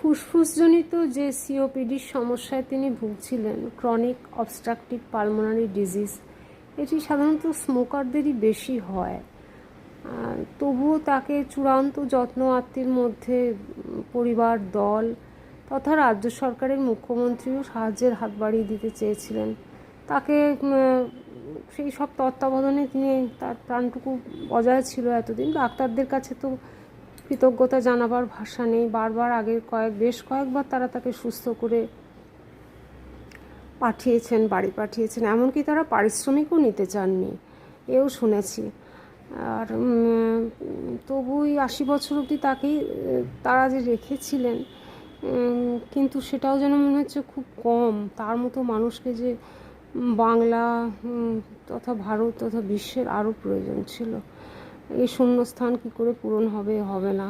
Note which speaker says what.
Speaker 1: ফুসফুসজনিত যে সিওপিডির সমস্যায় তিনি ভুগছিলেন, ক্রনিক অবস্ট্রাকটিভ পালমোনারি ডিজিজ, এটি সাধারণত স্মোকারদেরই বেশি হয়। তবুও তাকে চূড়ান্ত যত্ন আত্মীর মধ্যে পরিবার, দল তথা রাজ্য সরকারের মুখ্যমন্ত্রীও সাহায্যের হাত বাড়িয়ে দিতে চেয়েছিলেন। তাকে সেই সব তত্ত্বাবধানে তিনি তার প্রাণটুকু বজায় ছিল এতদিন। ডাক্তারদের কাছে তো কৃতজ্ঞতা জানাবার ভাষা নেই। বারবার বেশ কয়েকবার তারা তাকে সুস্থ করে পাঠিয়েছেন, বাড়ি পাঠিয়েছেন, এমনকি তারা পারিশ্রমিকও নিতে চাননি, এও শুনেছি। আর তবুই 80 বছর অবধি তাকেই তারা যে রেখেছিলেন, কিন্তু সেটাও যেন মনে হচ্ছে খুব কম। তার মতো মানুষকে যে বাংলা তথা ভারত তথা বিশ্বের আরও প্রয়োজন ছিল। এই শূন্যস্থান কী করে পূরণ হবে না।